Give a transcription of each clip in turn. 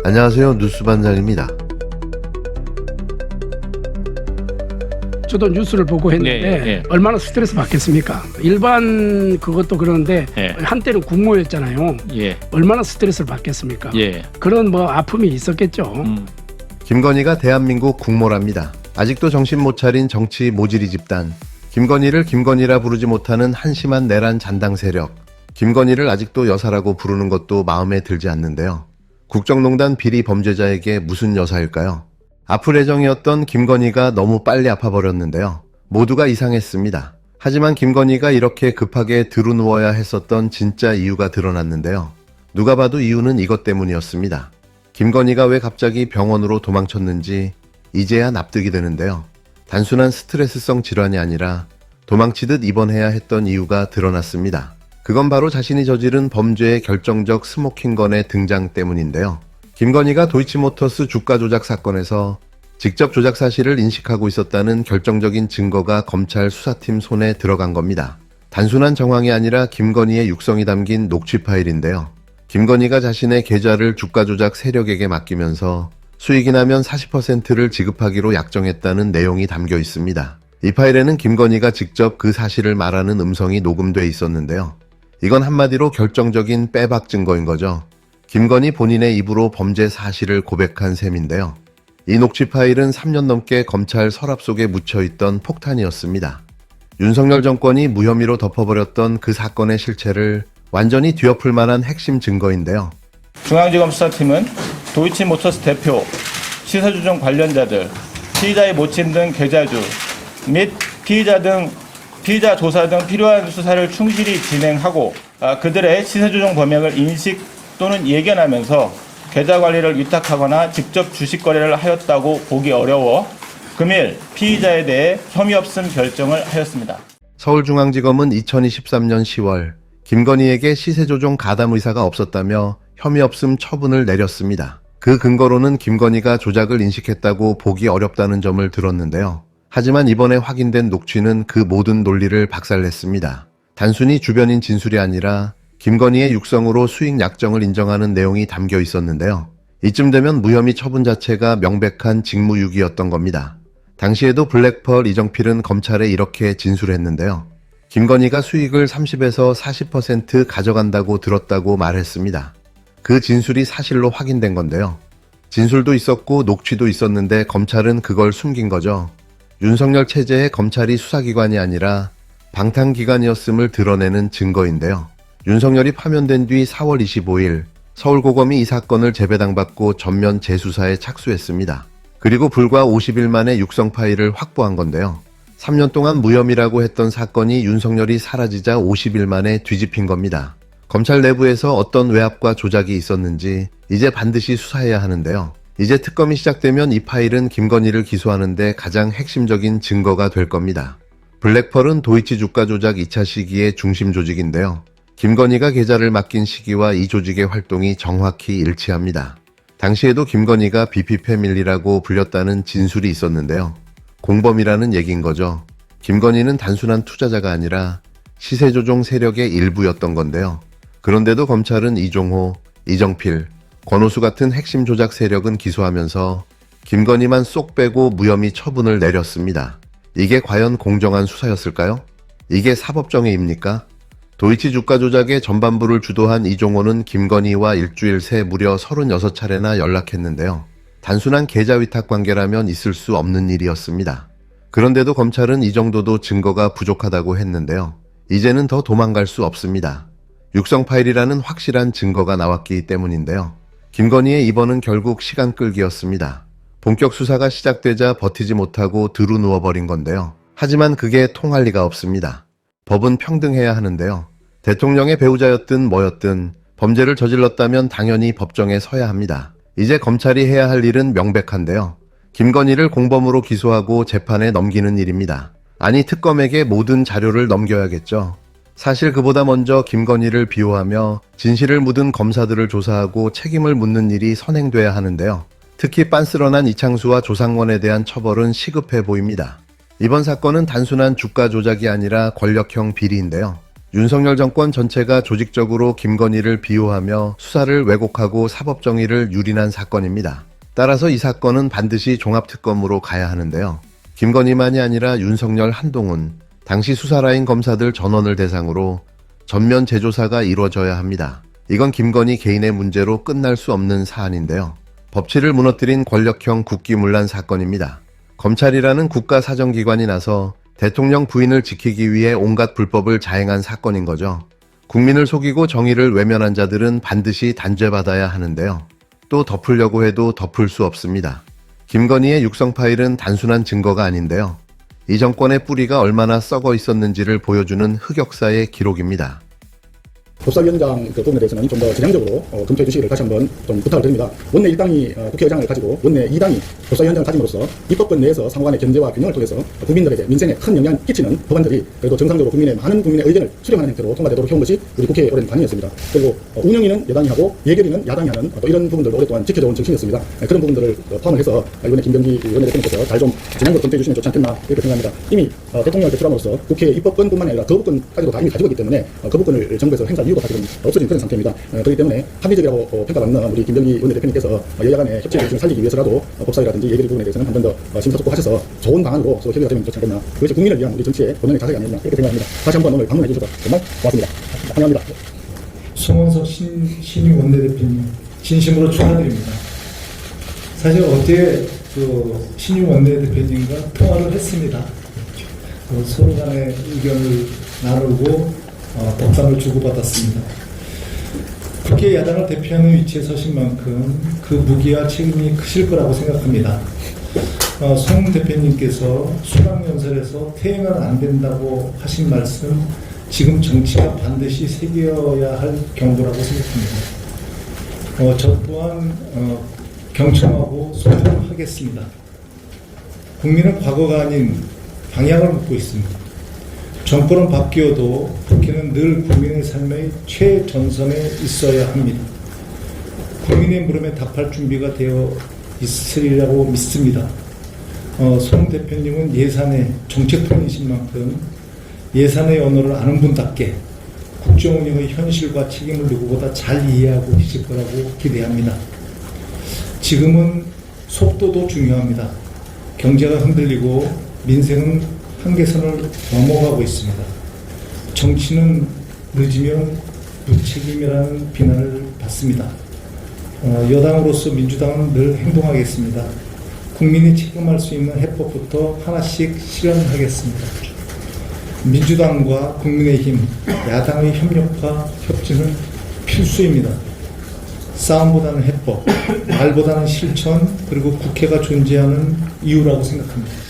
안녕하세요. 뉴스반장입니다. 저도 뉴스를 보고 했는데 얼마나 스트레스 받겠습니까? 일반 그것도 그러는데 한때는 국모였잖아요. 얼마나 스트레스를 받겠습니까? 그런 뭐 아픔이 있었겠죠. 김건희가 대한민국 국모랍니다. 아직도 정신 못 차린 정치 모질이 집단. 김건희를 김건희라 부르지 못하는 한심한 내란 잔당 세력. 김건희를 아직도 여사라고 부르는 것도 마음에 들지 않는데요. 국정농단 비리 범죄자에게 무슨 여사일까요? 아플 예정이었던 김건희가 너무 빨리 아파버렸는데요. 모두가 이상했습니다. 하지만 김건희가 이렇게 급하게 드러누워야 했었던 진짜 이유가 드러났는데요. 누가 봐도 이유는 이것 때문이었습니다. 김건희가 왜 갑자기 병원으로 도망쳤는지 이제야 납득이 되는데요. 단순한 스트레스성 질환이 아니라 도망치듯 입원해야 했던 이유가 드러났습니다. 그건 바로 자신이 저지른 범죄의 결정적 스모킹건의 등장 때문인데요. 김건희가 도이치모터스 주가 조작 사건에서 직접 조작 사실을 인식하고 있었다는 결정적인 증거가 검찰 수사팀 손에 들어간 겁니다. 단순한 정황이 아니라 김건희의 육성이 담긴 녹취 파일인데요. 김건희가 자신의 계좌를 주가 조작 세력에게 맡기면서 수익이 나면 40%를 지급하기로 약정했다는 내용이 담겨 있습니다. 이 파일에는 김건희가 직접 그 사실을 말하는 음성이 녹음돼 있었는데요. 이건 한마디로 결정적인 빼박 증거인 거죠. 김건희 본인의 입으로 범죄 사실을 고백한 셈인데요. 이 녹취 파일은 3년 넘게 검찰 서랍 속에 묻혀있던 폭탄이었습니다. 윤석열 정권이 무혐의로 덮어버렸던 그 사건의 실체를 완전히 뒤엎을 만한 핵심 증거인데요. 중앙지검 수사팀은 도이치모터스 대표, 시세조정 관련자들, 피의자의 모친 등 계좌주 및 피의자 조사 등 필요한 수사를 충실히 진행하고 그들의 시세조정 범행을 인식 또는 예견하면서 계좌 관리를 위탁하거나 직접 주식 거래를 하였다고 보기 어려워 금일 피의자에 대해 혐의 없음 결정을 하였습니다. 서울중앙지검은 2023년 10월 김건희에게 시세조정 가담 의사가 없었다며 혐의 없음 처분을 내렸습니다. 그 근거로는 김건희가 조작을 인식했다고 보기 어렵다는 점을 들었는데요. 하지만 이번에 확인된 녹취는 그 모든 논리를 박살냈습니다. 단순히 주변인 진술이 아니라 김건희의 육성으로 수익 약정을 인정하는 내용이 담겨 있었는데요. 이쯤 되면 무혐의 처분 자체가 명백한 직무유기였던 겁니다. 당시에도 블랙펄 이정필은 검찰에 이렇게 진술했는데요. 김건희가 수익을 30에서 40% 가져간다고 들었다고 말했습니다. 그 진술이 사실로 확인된 건데요. 진술도 있었고 녹취도 있었는데 검찰은 그걸 숨긴 거죠. 윤석열 체제의 검찰이 수사기관이 아니라 방탄기관이었음을 드러내는 증거인데요. 윤석열이 파면된 뒤 4월 25일 서울고검이 이 사건을 재배당받고 전면 재수사에 착수했습니다. 그리고 불과 50일 만에 육성 파일을 확보한 건데요. 3년 동안 무혐의라고 했던 사건이 윤석열이 사라지자 50일 만에 뒤집힌 겁니다. 검찰 내부에서 어떤 외압과 조작이 있었는지 이제 반드시 수사해야 하는데요. 이제 특검이 시작되면 이 파일은 김건희를 기소하는데 가장 핵심적인 증거가 될 겁니다. 블랙펄은 도이치 주가 조작 2차 시기의 중심 조직인데요. 김건희가 계좌를 맡긴 시기와 이 조직의 활동이 정확히 일치합니다. 당시에도 김건희가 BP 패밀리라고 불렸다는 진술이 있었는데요. 공범이라는 얘기인 거죠. 김건희는 단순한 투자자가 아니라 시세조종 세력의 일부였던 건데요. 그런데도 검찰은 이종호, 이정필, 권오수 같은 핵심 조작 세력은 기소하면서 김건희만 쏙 빼고 무혐의 처분을 내렸습니다. 이게 과연 공정한 수사였을까요? 이게 사법정의입니까? 도이치 주가 조작의 전반부를 주도한 이종호는 김건희와 일주일 새 무려 36차례나 연락했는데요. 단순한 계좌 위탁 관계라면 있을 수 없는 일이었습니다. 그런데도 검찰은 이 정도도 증거가 부족하다고 했는데요. 이제는 더 도망갈 수 없습니다. 육성 파일이라는 확실한 증거가 나왔기 때문인데요. 김건희의 입원은 결국 시간 끌기였습니다. 본격 수사가 시작되자 버티지 못하고 드러누워버린 건데요. 하지만 그게 통할 리가 없습니다. 법은 평등해야 하는데요. 대통령의 배우자였든 뭐였든 범죄를 저질렀다면 당연히 법정에 서야 합니다. 이제 검찰이 해야 할 일은 명백한데요. 김건희를 공범으로 기소하고 재판에 넘기는 일입니다. 아니, 특검에게 모든 자료를 넘겨야겠죠. 사실 그보다 먼저 김건희를 비호하며 진실을 묻은 검사들을 조사하고 책임을 묻는 일이 선행돼야 하는데요. 특히 빤스런한 이창수와 조상원에 대한 처벌은 시급해 보입니다. 이번 사건은 단순한 주가 조작이 아니라 권력형 비리인데요. 윤석열 정권 전체가 조직적으로 김건희를 비호하며 수사를 왜곡하고 사법정의를 유린한 사건입니다. 따라서 이 사건은 반드시 종합특검으로 가야 하는데요. 김건희만이 아니라 윤석열, 한동훈, 당시 수사라인 검사들 전원을 대상으로 전면 재조사가 이루어져야 합니다. 이건 김건희 개인의 문제로 끝날 수 없는 사안인데요. 법치를 무너뜨린 권력형 국기문란 사건입니다. 검찰이라는 국가사정기관이 나서 대통령 부인을 지키기 위해 온갖 불법을 자행한 사건인 거죠. 국민을 속이고 정의를 외면한 자들은 반드시 단죄받아야 하는데요. 또 덮으려고 해도 덮을 수 없습니다. 김건희의 육성 파일은 단순한 증거가 아닌데요. 이 정권의 뿌리가 얼마나 썩어 있었는지를 보여주는 흑역사의 기록입니다. 법사위원장 그 부분에 대해서는 좀 더 전향적으로 검토해 주시기를 다시 한번 좀 부탁을 드립니다. 원내 1당이 국회의장을 가지고 원내 2당이 법사위원장을 가짐으로써 입법권 내에서 상호간의 견제와 균형을 통해서 국민들에게 민생에 큰 영향을 끼치는 법안들이 그래도 정상적으로 많은 국민의 의견을 수렴하는 형태로 통과되도록 해온 것이 우리 국회의 오랜 관행이었습니다. 그리고 운영위는 여당이 하고 예결위는 야당이 하는 또 이런 부분들도 오랫동안 지켜져온 정신이었습니다. 그런 부분들을 포함을 해서 이번에 김병기 원내대표님께서 잘 좀 전향적으로 검토해 주시면 좋지 않겠나 이렇게 생각합니다. 이미 대통령을 배출함으로써 국회 입법권뿐만 아니라 거부권까지도 다 이미 가지고 있기 때문에 거부권을 정부에서 행사할 이유가 사실은 없어진 그런 상태입니다. 그렇기 때문에 합리적이라고 평가받는 우리 김병기 원내대표님께서 여야 간의 협치를 좀 살리기 위해서라도 법사위라든지 예결위 부분에 대해서는 한 번 더 심사숙고하셔서 좋은 방안으로 서로 협의가 되면 좋지 않겠나. 그것이 국민을 위한 우리 정치의 본연의 자세가 아니냐 이렇게 생각합니다. 다시 한번 오늘 방문해 주셔서 정말 고맙습니다. 환영합니다. 송원석 신임 원내대표님 진심으로 축하드립니다. 사실 어제 그 신임 원내대표님과 통화를 했습니다. 서로 간의 의견을 나누고 답변을 주고받았습니다. 국회 야당을 대표하는 위치에 서신 만큼 그 무게와 책임이 크실 거라고 생각합니다. 송 대표님께서 수락연설에서 퇴행은 안 된다고 하신 말씀, 지금 정치가 반드시 새겨야 할 경고라고 생각합니다. 저 또한 경청하고 소통하겠습니다. 국민은 과거가 아닌 방향을 묻고 있습니다. 정권은 바뀌어도 국회는 늘 국민의 삶의 최전선에 있어야 합니다. 국민의 물음에 답할 준비가 되어 있으리라고 믿습니다. 송 대표님은 예산의 정책통이신 만큼 예산의 언어를 아는 분답게 국정운영의 현실과 책임을 누구보다 잘 이해하고 계실 거라고 기대합니다. 지금은 속도도 중요합니다. 경제가 흔들리고 민생은 한계선을 넘어가고 있습니다. 정치는 늦으면 무책임이라는 비난을 받습니다. 여당으로서 민주당은 늘 행동하겠습니다. 국민이 책임할 수 있는 해법부터 하나씩 실현하겠습니다. 민주당과 국민의힘, 야당의 협력과 협진은 필수입니다. 싸움보다는 해법, 말보다는 실천, 그리고 국회가 존재하는 이유라고 생각합니다.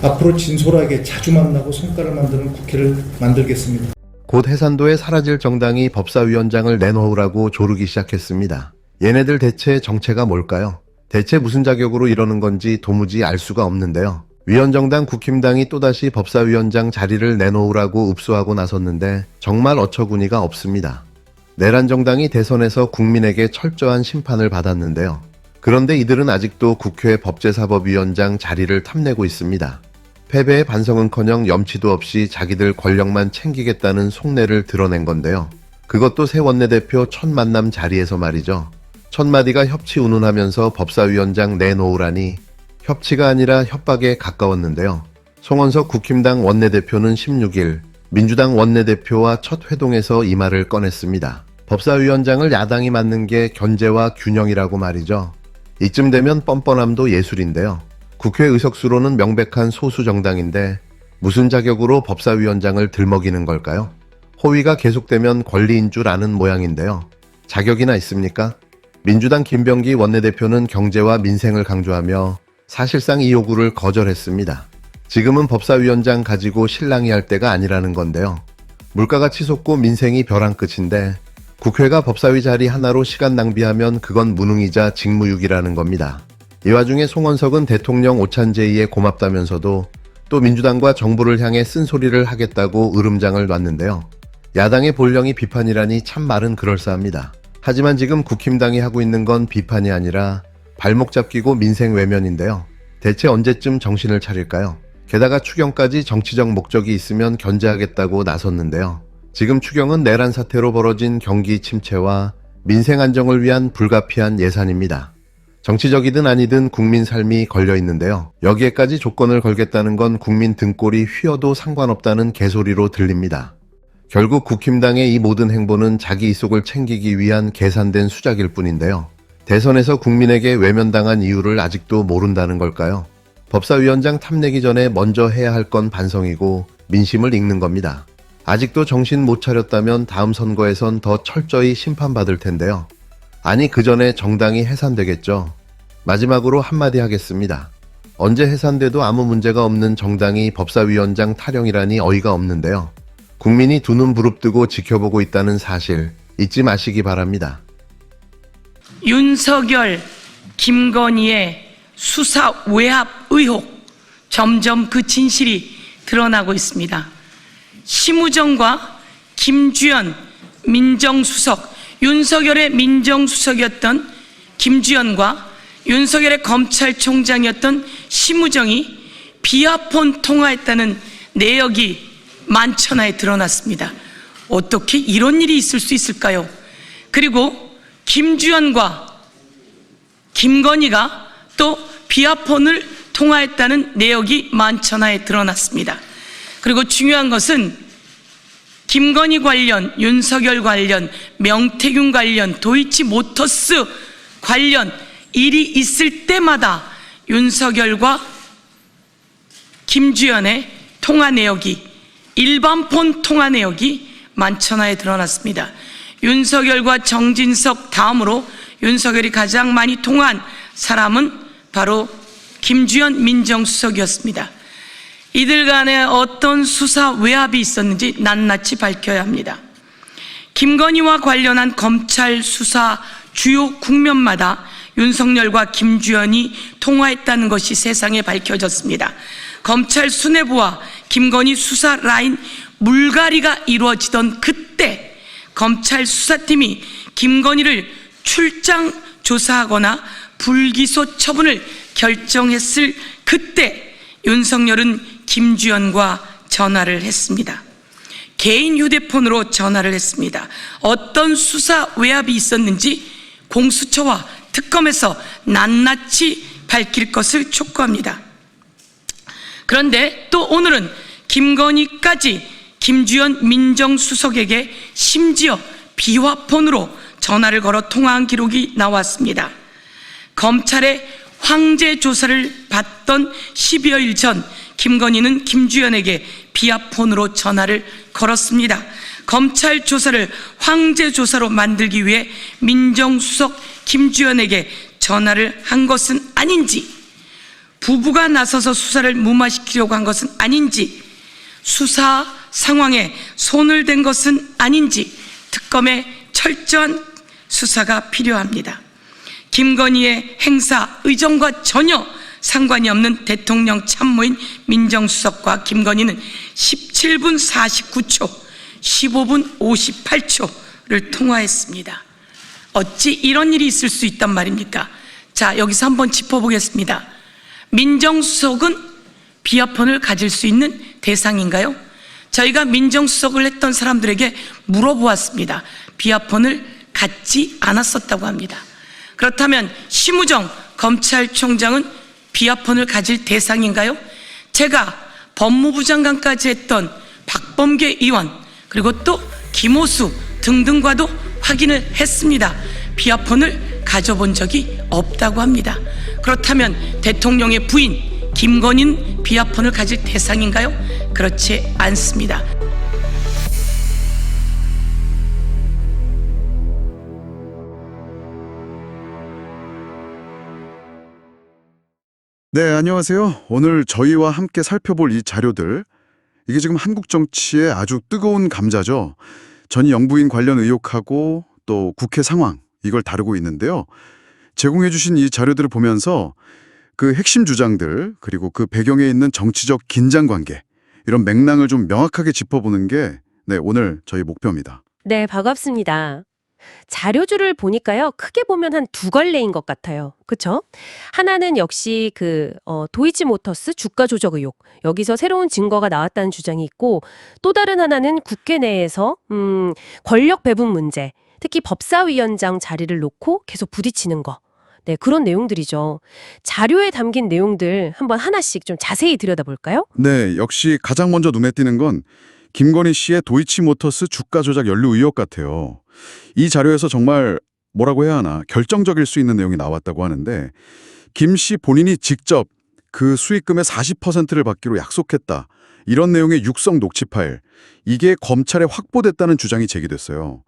앞으로 진솔하게 자주 만나고 성과를 만드는 국회를 만들겠습니다. 곧 해산도에 사라질 정당이 법사위원장을 내놓으라고 조르기 시작했습니다. 얘네들 대체 정체가 뭘까요? 대체 무슨 자격으로 이러는 건지 도무지 알 수가 없는데요. 위원정당 국힘당이 또다시 법사위원장 자리를 내놓으라고 읍소하고 나섰는데 정말 어처구니가 없습니다. 내란 정당이 대선에서 국민에게 철저한 심판을 받았는데요. 그런데 이들은 아직도 국회 법제사법위원장 자리를 탐내고 있습니다. 패배의 반성은커녕 염치도 없이 자기들 권력만 챙기겠다는 속내를 드러낸 건데요. 그것도 새 원내대표 첫 만남 자리에서 말이죠. 첫 마디가 협치 운운하면서 법사위원장 내놓으라니 협치가 아니라 협박에 가까웠는데요. 송원석 국힘당 원내대표는 16일 민주당 원내대표와 첫 회동에서 이 말을 꺼냈습니다. 법사위원장을 야당이 맡는 게 견제와 균형이라고 말이죠. 이쯤 되면 뻔뻔함도 예술인데요. 국회 의석수로는 명백한 소수 정당인데 무슨 자격으로 법사위원장을 들먹이는 걸까요? 호위가 계속되면 권리인 줄 아는 모양인데요. 자격이나 있습니까? 민주당 김병기 원내대표는 경제와 민생을 강조하며 사실상 이 요구를 거절했습니다. 지금은 법사위원장 가지고 실랑이 할 때가 아니라는 건데요. 물가가 치솟고 민생이 벼랑 끝인데 국회가 법사위 자리 하나로 시간 낭비하면 그건 무능이자 직무유기라는 겁니다. 이 와중에 송원석은 대통령 오찬제의에 고맙다면서도 또 민주당과 정부를 향해 쓴소리를 하겠다고 으름장을 놨는데요. 야당의 본령이 비판이라니 참 말은 그럴싸합니다. 하지만 지금 국힘당이 하고 있는 건 비판이 아니라 발목 잡히고 민생 외면인데요. 대체 언제쯤 정신을 차릴까요? 게다가 추경까지 정치적 목적이 있으면 견제하겠다고 나섰는데요. 지금 추경은 내란 사태로 벌어진 경기 침체와 민생 안정을 위한 불가피한 예산입니다. 정치적이든 아니든 국민 삶이 걸려 있는데요. 여기에까지 조건을 걸겠다는 건 국민 등골이 휘어도 상관없다는 개소리로 들립니다. 결국 국힘당의 이 모든 행보는 자기 이속을 챙기기 위한 계산된 수작일 뿐인데요. 대선에서 국민에게 외면당한 이유를 아직도 모른다는 걸까요? 법사위원장 탐내기 전에 먼저 해야 할 건 반성이고 민심을 읽는 겁니다. 아직도 정신 못 차렸다면 다음 선거에선 더 철저히 심판받을 텐데요. 아니 그 전에 정당이 해산되겠죠. 마지막으로 한마디 하겠습니다. 언제 해산돼도 아무 문제가 없는 정당이 법사위원장 타령이라니 어이가 없는데요. 국민이 두 눈 부릅뜨고 지켜보고 있다는 사실 잊지 마시기 바랍니다. 윤석열, 김건희의 수사 외압 의혹 점점 그 진실이 드러나고 있습니다. 심우정과 김주연 민정수석, 윤석열의 민정수석이었던 김주연과 윤석열의 검찰총장이었던 심우정이 비아폰 통화했다는 내역이 만천하에 드러났습니다. 어떻게 이런 일이 있을 수 있을까요? 그리고 김주연과 김건희가 또 비아폰을 통화했다는 내역이 만천하에 드러났습니다. 그리고 중요한 것은 김건희 관련, 윤석열 관련, 명태균 관련, 도이치모터스 관련 일이 있을 때마다 윤석열과 김주연의 통화 내역이, 일반폰 통화 내역이 만천하에 드러났습니다. 윤석열과 정진석 다음으로 윤석열이 가장 많이 통화한 사람은 바로 김주연 민정수석이었습니다. 이들 간에 어떤 수사 외압이 있었는지 낱낱이 밝혀야 합니다. 김건희와 관련한 검찰 수사 주요 국면마다 윤석열과 김주연이 통화했다는 것이 세상에 밝혀졌습니다. 검찰 수뇌부와 김건희 수사 라인 물갈이가 이루어지던 그때 검찰 수사팀이 김건희를 출장 조사하거나 불기소 처분을 결정했을 그때 윤석열은 김주연과 전화를 했습니다. 개인 휴대폰으로 전화를 했습니다. 어떤 수사 외압이 있었는지 공수처와 특검에서 낱낱이 밝힐 것을 촉구합니다. 그런데 또 오늘은 김건희까지 김주연 민정수석에게 심지어 비화폰으로 전화를 걸어 통화한 기록이 나왔습니다. 검찰의 황제 조사를 받던 10여일 전 김건희는 김주연에게 비화폰으로 전화를 걸었습니다. 검찰 조사를 황제 조사로 만들기 위해 민정수석 김주연에게 전화를 한 것은 아닌지, 부부가 나서서 수사를 무마시키려고 한 것은 아닌지, 수사 상황에 손을 댄 것은 아닌지 특검의 철저한 수사가 필요합니다. 김건희의 행사 의정과 전혀 상관이 없는 대통령 참모인 민정수석과 김건희는 17분 49초, 15분 58초를 통화했습니다. 어찌 이런 일이 있을 수 있단 말입니까? 자, 여기서 한번 짚어보겠습니다. 민정수석은 비화폰을 가질 수 있는 대상인가요? 저희가 민정수석을 했던 사람들에게 물어보았습니다. 비화폰을 갖지 않았었다고 합니다. 그렇다면 심우정 검찰총장은 비화폰을 가질 대상인가요? 제가 법무부 장관까지 했던 박범계 의원 그리고 또 김호수 등등과도 확인을 했습니다. 비화폰을 가져본 적이 없다고 합니다. 그렇다면 대통령의 부인 김건희는 비화폰을 가질 대상인가요? 그렇지 않습니다. 네, 안녕하세요. 오늘 저희와 함께 살펴볼 이 자료들, 이게 지금 한국 정치의 아주 뜨거운 감자죠. 전 영부인 관련 의혹하고 또 국회 상황, 이걸 다루고 있는데요. 제공해 주신 이 자료들을 보면서 그 핵심 주장들, 그리고 그 배경에 있는 정치적 긴장관계, 이런 맥락을 좀 명확하게 짚어보는 게 오늘 저희 목표입니다. 네, 반갑습니다. 자료줄을 보니까요, 크게 보면 한 두 갈래인 것 같아요. 그쵸? 하나는 역시 도이치모터스 주가 조작 의혹. 여기서 새로운 증거가 나왔다는 주장이 있고, 또 다른 하나는 국회 내에서, 권력 배분 문제. 특히 법사위원장 자리를 놓고 계속 부딪히는 거. 네, 그런 내용들이죠. 자료에 담긴 내용들 한번 하나씩 좀 자세히 들여다볼까요? 네, 역시 가장 먼저 눈에 띄는 건 김건희 씨의 도이치모터스 주가 조작 연루 의혹 같아요. 이 자료에서 정말 뭐라고 해야 하나 결정적일 수 있는 내용이 나왔다고 하는데 김 씨 본인이 직접 그 수익금의 40%를 받기로 약속했다. 이런 내용의 육성 녹취 파일, 이게 검찰에 확보됐다는 주장이 제기됐어요.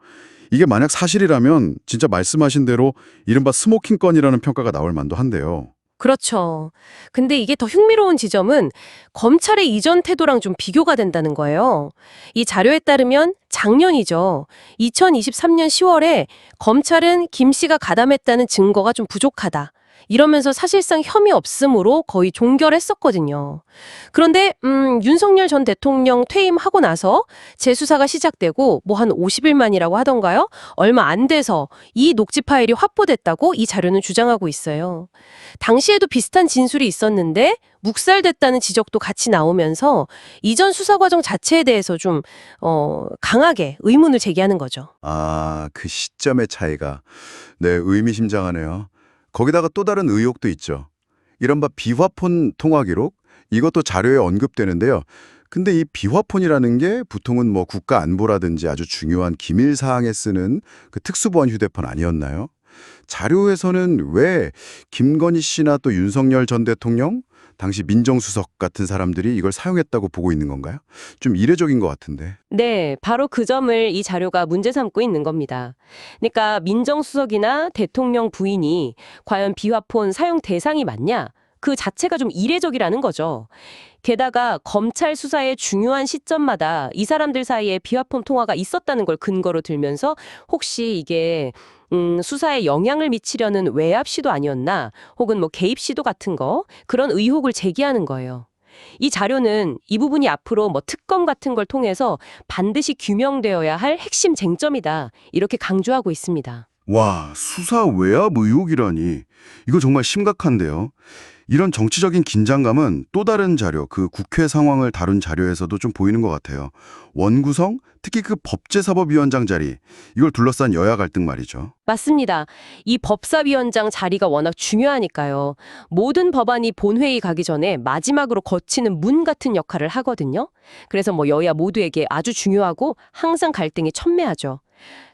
이게 만약 사실이라면 진짜 말씀하신 대로 이른바 스모킹 건이라는 평가가 나올 만도 한데요. 그렇죠. 근데 이게 더 흥미로운 지점은 검찰의 이전 태도랑 좀 비교가 된다는 거예요. 이 자료에 따르면 작년이죠. 2023년 10월에 검찰은 김 씨가 가담했다는 증거가 좀 부족하다. 이러면서 사실상 혐의 없음으로 거의 종결했었거든요. 그런데 윤석열 전 대통령 퇴임하고 나서 재수사가 시작되고 뭐 한 50일 만이라고 하던가요? 얼마 안 돼서 이 녹취 파일이 확보됐다고 이 자료는 주장하고 있어요. 당시에도 비슷한 진술이 있었는데 묵살됐다는 지적도 같이 나오면서 이전 수사 과정 자체에 대해서 좀 강하게 의문을 제기하는 거죠. 아, 그 시점의 차이가 네, 의미심장하네요. 거기다가 또 다른 의혹도 있죠. 이른바 비화폰 통화 기록? 이것도 자료에 언급되는데요. 근데 이 비화폰이라는 게 보통은 뭐 국가 안보라든지 아주 중요한 기밀 사항에 쓰는 그 특수보안 휴대폰 아니었나요? 자료에서는 왜 김건희 씨나 또 윤석열 전 대통령, 당시 민정수석 같은 사람들이 이걸 사용했다고 보고 있는 건가요? 좀 이례적인 것 같은데. 네, 바로 그 점을 이 자료가 문제 삼고 있는 겁니다. 그러니까 민정수석이나 대통령 부인이 과연 비화폰 사용 대상이 맞냐? 그 자체가 좀 이례적이라는 거죠. 게다가 검찰 수사의 중요한 시점마다 이 사람들 사이에 비화폰 통화가 있었다는 걸 근거로 들면서 혹시 이게 수사에 영향을 미치려는 외압 시도 아니었나 혹은 뭐 개입 시도 같은 거 그런 의혹을 제기하는 거예요. 이 자료는 이 부분이 앞으로 뭐 특검 같은 걸 통해서 반드시 규명되어야 할 핵심 쟁점이다 이렇게 강조하고 있습니다. 와, 수사 외압 의혹이라니. 이거 정말 심각한데요. 이런 정치적인 긴장감은 또 다른 자료, 그 국회 상황을 다룬 자료에서도 좀 보이는 것 같아요. 원구성, 특히 그 법제사법위원장 자리, 이걸 둘러싼 여야 갈등 말이죠. 맞습니다. 이 법사위원장 자리가 워낙 중요하니까요. 모든 법안이 본회의 가기 전에 마지막으로 거치는 문 같은 역할을 하거든요. 그래서 뭐 여야 모두에게 아주 중요하고 항상 갈등이 첨예하죠.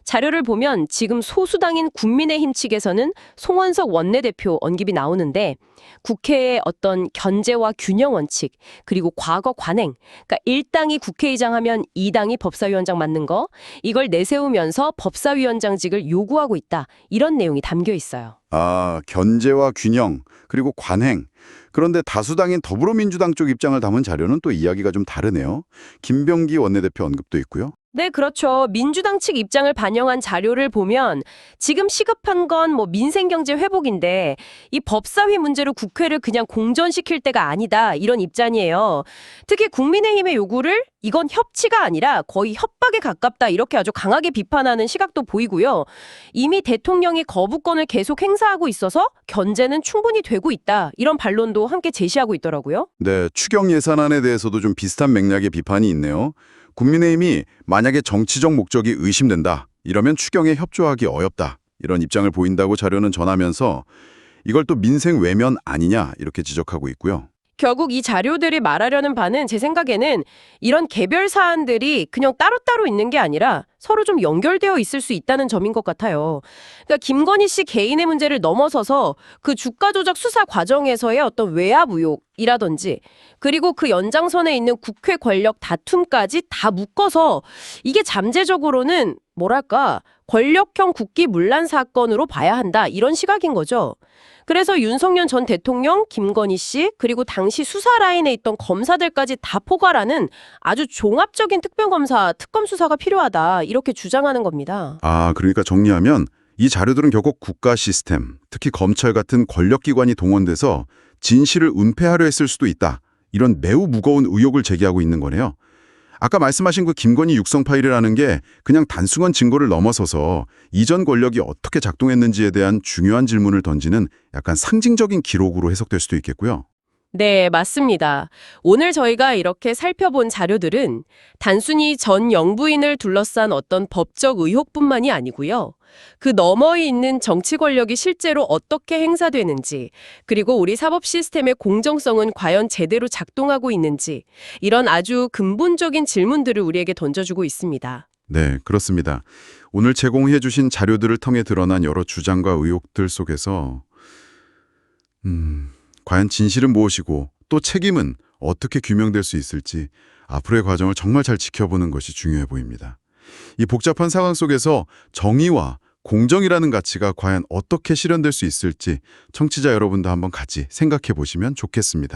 자료를 보면 지금 소수당인 국민의힘 측에서는 송원석 원내대표 언급이 나오는데 국회의 어떤 견제와 균형 원칙 그리고 과거 관행 그러니까 1당이 국회의장 하면 2당이 법사위원장 맡는 거 이걸 내세우면서 법사위원장직을 요구하고 있다 이런 내용이 담겨 있어요. 아, 견제와 균형, 그리고 관행. 그런데 다수당인 더불어민주당 쪽 입장을 담은 자료는 또 이야기가 좀 다르네요. 김병기 원내대표 언급도 있고요. 네, 그렇죠. 민주당 측 입장을 반영한 자료를 보면 지금 시급한 건 뭐 민생경제 회복인데 이 법사위 문제로 국회를 그냥 공전시킬 때가 아니다 이런 입장이에요. 특히 국민의힘의 요구를 이건 협치가 아니라 거의 협박에 가깝다 이렇게 아주 강하게 비판하는 시각도 보이고요. 이미 대통령이 거부권을 계속 행사하고 있어서 견제는 충분히 되고 있다 이런 반론도 함께 제시하고 있더라고요. 네, 추경 예산안에 대해서도 좀 비슷한 맥락의 비판이 있네요. 국민의힘이 만약에 정치적 목적이 의심된다. 이러면 추경에 협조하기 어렵다. 이런 입장을 보인다고 자료는 전하면서 이걸 또 민생 외면 아니냐 이렇게 지적하고 있고요. 결국 이 자료들이 말하려는 바는 제 생각에는 이런 개별 사안들이 그냥 따로따로 있는 게 아니라 서로 좀 연결되어 있을 수 있다는 점인 것 같아요. 그러니까 김건희 씨 개인의 문제를 넘어서서 그 주가 조작 수사 과정에서의 어떤 외압 의혹이라든지 그리고 그 연장선에 있는 국회 권력 다툼까지 다 묶어서 이게 잠재적으로는 뭐랄까 권력형 국기 문란 사건으로 봐야 한다 이런 시각인 거죠. 그래서 윤석열 전 대통령, 김건희 씨, 그리고 당시 수사 라인에 있던 검사들까지 다 포괄하는 아주 종합적인 특별검사, 특검 수사가 필요하다 이렇게 주장하는 겁니다. 아, 그러니까 정리하면 이 자료들은 결국 국가 시스템, 특히 검찰 같은 권력기관이 동원돼서 진실을 은폐하려 했을 수도 있다. 이런 매우 무거운 의혹을 제기하고 있는 거네요. 아까 말씀하신 그 김건희 육성 파일이라는 게 그냥 단순한 증거를 넘어서서 이전 권력이 어떻게 작동했는지에 대한 중요한 질문을 던지는 약간 상징적인 기록으로 해석될 수도 있겠고요. 네, 맞습니다. 오늘 저희가 이렇게 살펴본 자료들은 단순히 전 영부인을 둘러싼 어떤 법적 의혹뿐만이 아니고요. 그 너머에 있는 정치 권력이 실제로 어떻게 행사되는지, 그리고 우리 사법 시스템의 공정성은 과연 제대로 작동하고 있는지, 이런 아주 근본적인 질문들을 우리에게 던져주고 있습니다. 네, 그렇습니다. 오늘 제공해 주신 자료들을 통해 드러난 여러 주장과 의혹들 속에서 과연 진실은 무엇이고 또 책임은 어떻게 규명될 수 있을지 앞으로의 과정을 정말 잘 지켜보는 것이 중요해 보입니다. 이 복잡한 상황 속에서 정의와 공정이라는 가치가 과연 어떻게 실현될 수 있을지 청취자 여러분도 한번 같이 생각해 보시면 좋겠습니다.